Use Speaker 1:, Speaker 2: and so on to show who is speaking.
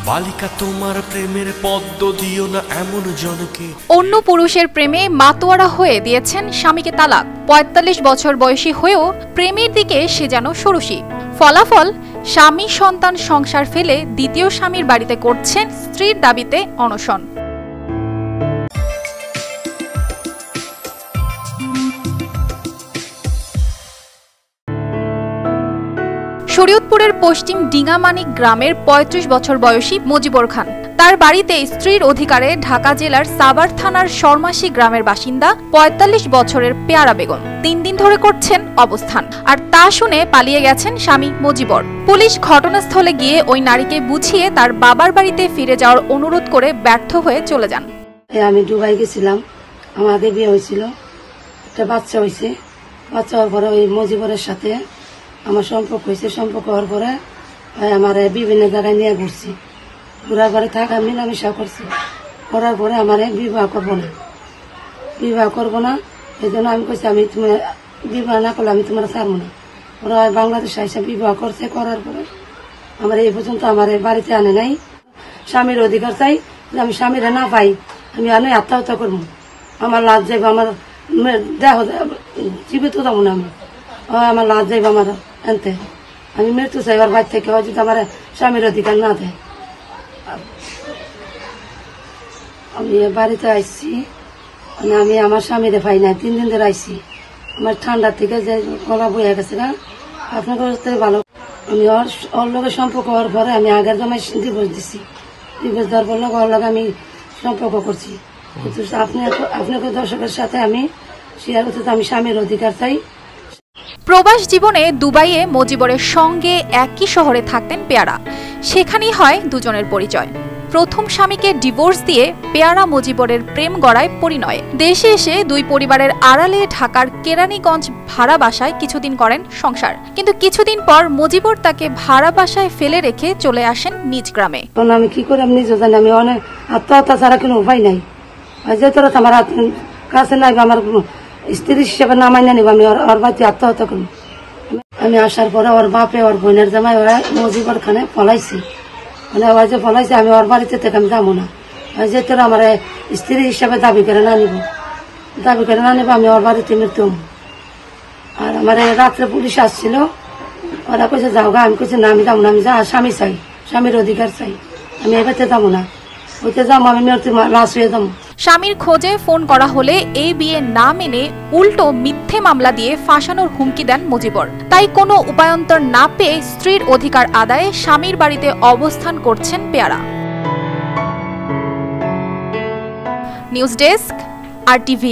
Speaker 1: বালিকা তোমার প্রেমের পদ্ম দিও না এমন জনকে।
Speaker 2: অন্য পুরুষের প্রেমে মাতোয়ারা হয়ে দিয়েছেন স্বামীকে তালাক। ৪৫ বছর বয়সী হয়েও প্রেমের দিকে সে যেন ষোড়শী। ফলাফল, স্বামী সন্তান সংসার ফেলে দ্বিতীয় স্বামীর বাড়িতে করছেন স্ত্রীর দাবিতে অনশন। শরীয়তপুরের পশ্চিম ডিঙামানিক গ্রামের ৩৫ বছর বয়সী মুজিবর খান। তার বাড়িতে স্ত্রীর অধিকারে ঢাকা জেলার সাভার থানার শর্মাশী গ্রামের বাসিন্দা ৪৫ বছরের পেয়ারা বেগম ৩ দিন ধরে করছেন অবস্থান। আর তা শুনে পালিয়ে গেছেন স্বামী মুজিবর। পুলিশ ঘটনাস্থলে গিয়ে ওই নারীকে বুঝিয়ে তার বাবার বাড়িতে ফিরে যাওয়ার অনুরোধ করে ব্যর্থ হয়ে চলে যান।
Speaker 3: আমি দুবাই গেছিলাম, আমাদের বিয়ে হয়েছিল, একটা বাচ্চা হয়েছে। বাচ্চা হওয়ার পরে ওই মুজিবরের সাথে আমার সম্পর্ক হয়েছে। সম্পর্ক হওয়ার পরে আমার বিভিন্ন জায়গায় নিয়ে ঘুরছি, ঘুরার পরে থাকা মিলামিশা করছি। করার পরে আমার বিবাহ করবো না, এই জন্য আমি কইছি আমি তোমার বিবাহ না করলে আমি তোমার ছাড়বো না। ওরা বাংলাদেশে এসে বিবাহ করছে। করার পরে আমার এই পর্যন্ত আমার বাড়িতে আনে নাই। স্বামীর অধিকার চাই, আমি স্বামীরা না পাই আমি আনে আত্মহত্যা করবো। আমার লাজ যাইব, আমার দেহ জীবিত যাবো না আমি, আমার লাজ যাইব আমার আনতে। আমি মৃত্যু চাইবার বাড়ি থেকে যদি আমার স্বামীর অধিকার না দেয়। আমি বাড়িতে আসছি, আমি আমার স্বামীরে পাই না, 3 দিন ধরে আসছি। আমার ঠান্ডার থেকে যে গলা বইয়া গেছে না, আপনার কাছে ভালো। আমি ওর লোকের সম্পর্ক হওয়ার পরে আমি আগের জমায় ডিভোর্স দিচ্ছি। ডিভোর্স দেওয়ার পর ওর লোক আমি সম্পর্ক করছি। কিন্তু আপনাকে দর্শকের সাথে আমি শেয়ার করতে আমি স্বামীর অধিকার চাই।
Speaker 2: প্রবাস জীবনে দুবাইয়ে মুজিবরের সঙ্গে একই শহরে থাকতেন পেয়ারা। সেখানেই হয় দুজনের পরিচয়। প্রথম স্বামীকে ডিভোর্স দিয়ে পেয়ারা মুজিবরের প্রেম গড়ায় পরিণয়ে। দেশে এসে দুই পরিবারের আড়ালে ঢাকার কেরানীগঞ্জ ভাড়া বাসায় কিছুদিন করেন সংসার। কিন্তু কিছুদিন পর মুজিবর তাকে ভাড়া বাসায় ফেলে রেখে চলে আসেন নিজ গ্রামে।
Speaker 3: আমি কি করে আমি নিজে জানি, আমি অনেক আত্মহত্যা ছাড়া কোনো উপায় নাই। যে তোরা আমার কাছে নাই, আমার স্ত্রী হিসেবে নামাই না নিব, আমি ওর বাড়িতে আত্মহত্যা করবো। আমি আসার পরে ওর বাপে ওর বোনের জামাই ওরা মুজিবর খানে পলাইছি। মানে ওই যে পলাইছে, আমি ওর বাড়িতে থেকে আমি যাবো না। ওই যে তোরা আমার স্ত্রী হিসেবে দাবি করে না নিব, আমি ওর বাড়িতে মৃত্যু। আর আমার রাত্রে পুলিশ আসছিল, ওরা কইছে যাও গা। আমি কইছি না, আমি যাবো না, আমি স্বামী চাই, স্বামীর অধিকার চাই, আমি এবারে যাবো না। ওইতে যাবো, আমি মৃত্যু লাশ হয়ে যাবো।
Speaker 2: স্বামীর খোঁজে ফোন করা হলে এই বিয়ে না মেনে উল্টো মিথ্যে মামলা দিয়ে ফাঁসানোর হুমকি দেন মুজিবর। তাই কোনো উপায়ন্তর না পেয়ে স্ত্রীর অধিকার আদায়ে স্বামীর বাড়িতে অবস্থান করছেন পেয়ারা। News desk, RTV।